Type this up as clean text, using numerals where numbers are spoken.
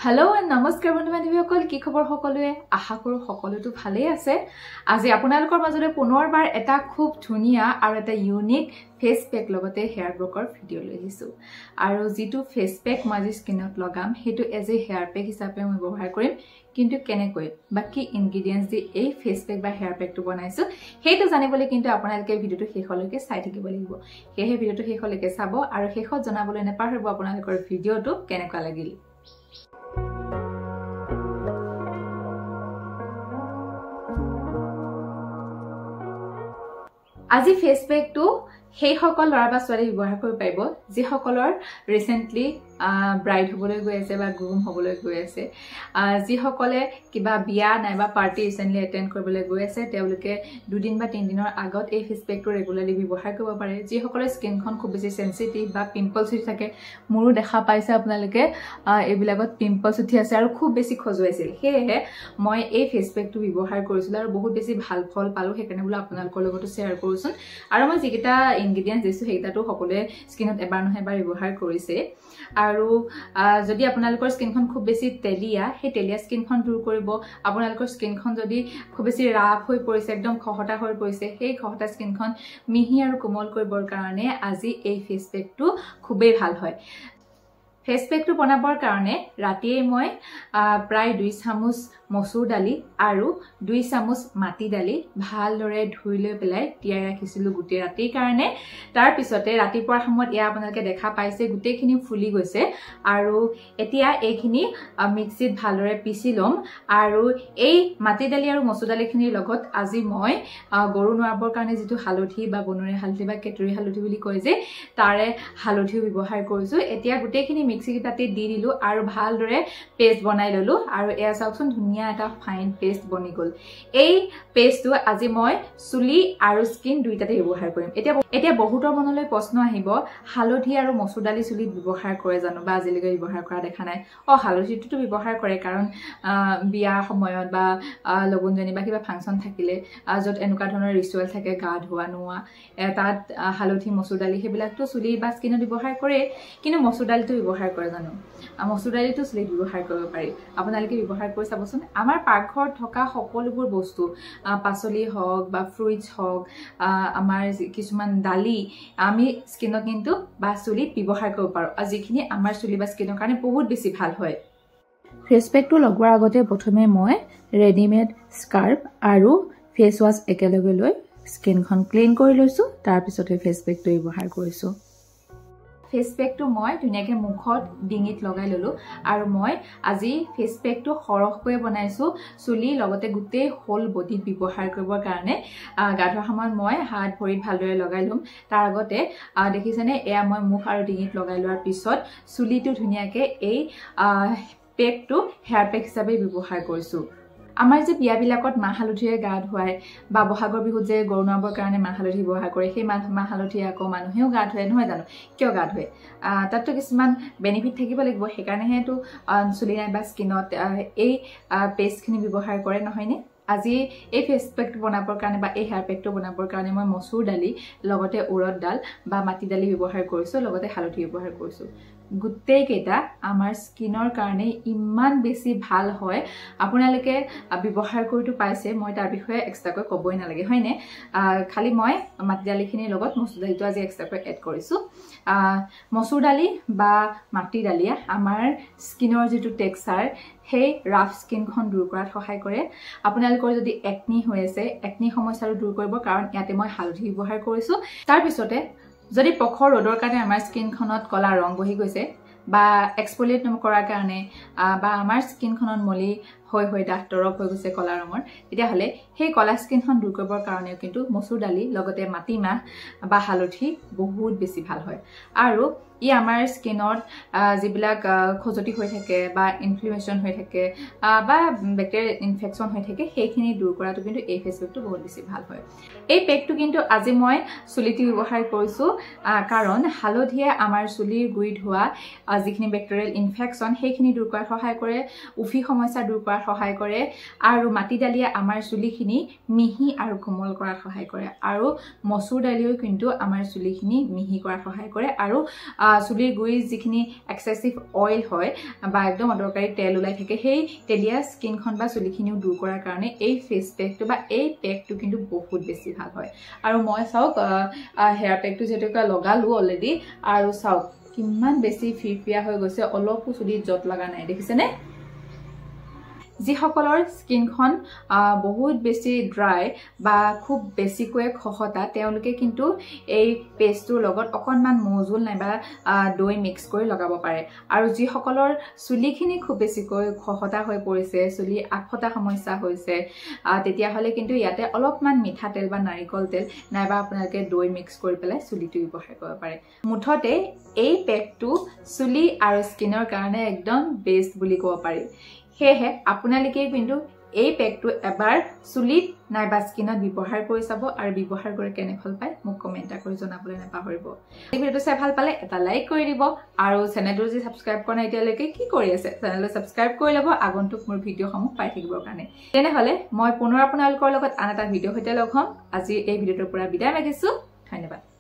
Hello and namaskar বন্ধু-বান্ধৱীসকল কি খবৰ সকলোৱে আশা কৰো সকলোটো ভালেই আছে আজি আপোনালোকৰ মাজৰে পুনৰবাৰ এটা খুব ধুনিয়া আৰু এটা ইউনিক ফেস পেক লগতে হেয়াৰ ব্ৰকৰ ভিডিও লৈ আহিছো আৰু যেটো ফেস পেক মই স্কিনত লগাম হেতু এজ এ হেয়াৰ পেক হিচাপে মই ব্যৱহাৰ কৰিম কিন্তু কেনেকৈ বাকি ইনগ্ৰেডিয়েন্টস দি এই ফেস পেক বা হেয়াৰ পেকটো বনাইছো হেতু জানিবলৈ কিন্তু আপোনালোকে ভিডিওটো শেষলৈকে চাই থাকিব লাগিব হেহে ভিডিওটো শেষলৈকে চাব আৰু শেষত জনাবলৈ নেপাহৰিব আপোনালোকৰ ভিডিওটো কেনেকুৱা লাগিল আজি ফেস পেকটো হেই সকল লৰা বা ছোৱালী ব্যৱহাৰ কৰিব পাৰিব যি সকলৰ ৰিসেন্টলি ব্ৰাইড হবলৈ গৈ আছে বা গ্ৰুম হবলৈ গৈ আছে যি সকলে কিবা বিয়া নাইবা পাৰ্টি ৰিসেন্টলি এটেন্ড কৰিবলৈ গৈ আছে তেওঁলোকে দুদিন বা 3 দিনৰ আগত এই ফেস পেকটো ৰেগুলাৰলি ব্যৱহাৰ কৰিব পাৰে যি সকলৰ স্কিনখন খুব বেছি সেনসিটিভ বা পিম্পলছ হৈ থাকে মোৰো দেখা পাইছে আপোনালোকে এবিলাকত পিম্পলছ উঠি আছে আৰু খুব বেছি খজুৱাইছিল হেহে মই এই ফেস পেকটো ব্যৱহাৰ কৰিছিল আৰু বহুত বেছি ভাল ফল পালো হেকাৰণে বলা আপোনালোকৰ লগতো শেয়াৰ কৰিছো আৰু মই যিকিটা ইনগ্ৰেডিয়েন্টস দিছো হেইটাটো সকলোৱে স্কিনত এবাৰ নহয় এবাৰ ব্যৱহাৰ কৰিছে আৰু যদি আপোনালোকৰ স্কিনখন খুব বেছি তেলিয়া হে তেলিয়া স্কিনখন দূৰ কৰিব আপোনালোকৰ স্কিনখন যদি খুব বেছি ৰাফ হৈ পৰিছে একদম খহটা হৈ পৰিছে সেই খহটা স্কিনখন মিহি আৰু কোমল কৰিবৰ কাৰণে আজি এই ফেস পেকটো খুবেই ভাল হয় ফেস পেকটো বনাবৰ কাৰণে ৰাতিয়ে মই প্ৰায় 2 চামুচ মসুৰ দালি আৰু 2 চামুচ মাটি দালি ভালদৰে ধুই লৈ পেলাই তিয়াই ৰাখিছিলো গুটে ৰাতিৰ কাৰণে তাৰ পিছতে ৰাতিপুৱাৰ সময়ত ইয়া আপোনালোকে দেখা পাইছে গুটেখিনি ফুলি গৈছে আৰু এতিয়া এইখিনি মিক্সিত ভালদৰে পিছি লম আৰু এই মাটি দালি আৰু মসুৰ দালিখিনিৰ লগত আজি মই গৰু নোৱাবৰ কাৰণে যেটো হালধি বা বনৰে হালধি বা কেটৰি হালধি বুলি কয় যে তাৰে হালধিও ব্যৱহাৰ কৰিছো এতিয়া গুটেখিনি মিক্সি কিটাতে দি দিলো আৰু ভালদৰে পেষ্ট বনাই ললো আৰু এয়া চাওকচোন ধুনিয়া এটা ফাইন পেষ্ট বনি গল এই পেষ্টটো আজি মই চুলি আৰু স্কিন দুইটাতে ব্যৱহাৰ কৰিম এতিয়া বহুতৰ মনলৈ প্ৰশ্ন আহিব হালধি আৰু মসুৰ দালি চুলিত ব্যৱহাৰ কৰে জানো বা আজিলৈকে ব্যৱহাৰ কৰা দেখা নাই হালধিটো ব্যৱহাৰ কৰে কাৰণ বিয়া সময়ত বা লগনজনী বা কিবা ফাংচন থাকিলে যত এনেকুৱা ধৰণৰ ৰিচুৱেল থাকে গা ধোৱা নোৱা তাত হালধি মসুৰ দালি হেবিলাকটো চুলি বা স্কিনত ব্যৱহাৰ কৰে কিন্তু মসুৰ দালিটো ব্যৱহাৰ কৰে জানো মসুৰ দালিটো চুলিত ব্যৱহাৰ কৰিব পাৰি আপোনালোকে ব্যৱহাৰ কৰি চাবচোন আমাৰ পাকঘৰত থকা সকলোবোৰ বস্তু পাচলি হওক বা ফ্ৰুইটস হওক আমাৰ কিছুমান দালি আমি স্কিনত কিন্তু বা চুলিত ব্যৱহাৰ কৰিব পাৰো আজিখিনি আমাৰ চুলি বা স্কিনৰ কাৰণে বহুত বেছি ভাল হয় ফেস পেকটো লগোৱাৰ আগতে প্ৰথমে মই ৰেডিমেড স্কাৰ্ফ আৰু ফেস ওয়াশ একেলগে লৈ স্কিনখন ক্লিন কৰি লৈছো তাৰ পিছতে ফেস পেকটো ব্যৱহাৰ কৰিছো ফেস পেকটো মই ধুনিয়াকে মুখত ডিঙিত লগাই ললো আৰু মই আজি ফেস পেকটো খৰখকৈ বনাইছো চুলি লগতে গুটে হোল বডি ব্যৱহাৰ কৰিবৰ কাৰণে গাধৰ সময়ত মই হাত ভৰিত ভালদৰে লগাই লম তাৰ আগতে দেখিছেনে এয়া মই মুখ আৰু ডিঙিত লগাই লোৱাৰ পিছত চুলিটো ধুনিয়াকে এই পেকটো হেয়াৰ পেক হিচাপে ব্যৱহাৰ কৰিছো আমাৰ যে বিয়াবিলাকত মাহ হালধিৰে গা ধুৱাই বা বহাগৰ বিহুত যে গৰু নোৱাবৰ কাৰণে মাহ হালধি ব্যৱহাৰ কৰে সেই মাহ হালধি আকৌ মানুহেও গা ধুৱাই নহয় জানো কিয় গা ধুৱাই তাতটো কিছুমান বেনিফিট থাকিব লাগিব হেকাৰণে তো চুলি নাই বা স্কিনত এই পেষ্টখিনি ব্যৱহাৰ কৰে নহয়নে আজি এই ফেস পেকটো বনাবৰ কাৰণে বা এই হেয়াৰ পেকটো বনাবৰ কাৰণে মই মসুৰ দালি লগতে উৰদ দাল বা মাটি দালি ব্যৱহাৰ কৰিছো লগতে হালধি ব্যৱহাৰ কৰিছো গুটে কেটা আমাৰ স্কিনৰ কাৰণে ইমান বেছি ভাল হয় আপোনালোকে ব্যৱহাৰ কৰিটো পাইছে মই তাৰ বিষয়ে এক্সট্ৰাকৈ ক'বই নালাগে হয়নে খালি মই মাটি দালিখিনিৰ লগত মসুৰ দালিটো আজি এক্সট্ৰাকৈ এড কৰিছো মসুৰ দালি বা মাটি দালিয়া আমাৰ স্কিনৰ যেটো টেক্সচাৰ সেই ৰাফ স্কিনখন দূৰ কৰাত সহায় কৰে আপোনালোকৰ যদি একনি হৈ আছে একনি সমস্যাটো দূৰ কৰিব কাৰণ ইয়াতে মই হালধি ব্যৱহাৰ কৰিছো তাৰ পিছতে যদি পখৰ ৰ'দৰ কাৰণে আমাৰ স্কিনখনত কলা ৰং বহি গৈছে বা এক্সফোলিয়েট কৰাৰ কাৰণে বা আমাৰ স্কিনখনত মলি হৈ ডাঠ তৰপ হৈ গৈছে কলা ৰঙৰ তেতিয়া হলে সেই কলা স্কিনখন দূৰ কৰিবৰ কাৰণে কিন্তু মসুৰ দালি লগতে মাটি মাহ বা হালধি বহুত বেছি ভাল হয় আৰু ই আমাৰ স্কিনত যিবিলাক খজতি হৈ থাকে বা ইনফ্লামেশন হৈ থাকে বা ব্যাকটেৰিয়াল ইনফেকশন হৈ থাকে সেইখিনি দূৰ কৰাটো কিন্তু এই ফেস পেকটো বহুত বেছি ভাল হয় এই পেকটো কিন্তু আজি মই চুলিত ব্যৱহাৰ কৰিছো কাৰণ হালধিয়ে আমাৰ চুলিৰ গুৰি ধোৱা যিখিনি ব্যাকটেৰিয়াল ইনফেকশন সেইখিনি দূৰ কৰাত সহায় কৰে উফি সমস্যা দূৰ কৰাত সহায় কৰে আৰু মাটি দালিয়ে আমাৰ চুলিখিনি মিহি আৰু কোমল কৰাত সহায় কৰে আৰু মচুৰ দালিও কিন্তু আমাৰ চুলিখিনি মিহি কৰাত সহায় কৰে আৰু চুলিৰ গুৰি যিখিনি এক্সেসিভ অইল হয় বা একদম অদৰকাৰী তেল ওলাই থাকে সেই তেলিয়া স্কিনখন বা চুলিখিনিও দূৰ কৰাৰ কাৰণে এই ফেস পেকটো বা এই পেকটো কিন্তু বহুত বেছি ভাল হয় আৰু মই চাওক হেয়াৰ পেকটো যেটোকা লগালো অলৰেডি আৰু চাওক কিমান বেছি ফিৰফিয়া হৈ গৈছে অলপো চুলি জট লগা নাই দেখিছেনে যিসকলৰ স্কিনখন বহুত বেছি ড্ৰাই বা খুব বেছিকৈ খহটা তেওঁলোকে কিন্তু এই পেষ্টটোৰ লগত অকনমান মৌজুল নাইবা দৈ মিক্স কৰি লগাব পাৰে আৰু যিসকলৰ চুলিখিনি খুব বেছিকৈ খহটা হৈ পৰিছে চুলি আখটা সমস্যা হৈছে তেতিয়া হলে কিন্তু ইয়াতে অলপমান মিঠা তেল বা নাৰিকল তেল নাইবা আপোনালোকে দৈ মিক্স কৰি পেলাই চুলিটো ব্যৱহাৰ কৰিব পাৰে মুঠতে এই পেকটো চুলি আৰু স্কিনৰ কাৰণে একদম বেষ্ট বুলি ক'ব পাৰি হেহে আপোনালোকে কিন্তু এই পেকটো এবাৰ চুলিত নাইবা স্কিনত ব্যৱহাৰ কৰি চাব আৰু ব্যৱহাৰ কৰি কেনে ফল পায় মোক কমেন্ট কৰি জনাবলৈ নাপাহৰিব এই ভিডিওটো চাই ভাল পালে এটা লাইক কৰি দিব আৰু চেনেলটো যদি সাবস্ক্ৰাইব কৰা নাই এতিয়ালৈকে কি কৰি আছে চেনেলটো সাবস্ক্ৰাইব কৰি লব আগন্তুক মোৰ ভিডিওসমূহ পাই থাকিবৰ কাৰণে তেনেহলে মই পুনৰ আপোনালোকৰ লগত আন এটা ভিডিও সৈতে লগ হ'ম আজি এই ভিডিওটোৰ পৰা বিদায় মাগিছো ধন্যবাদ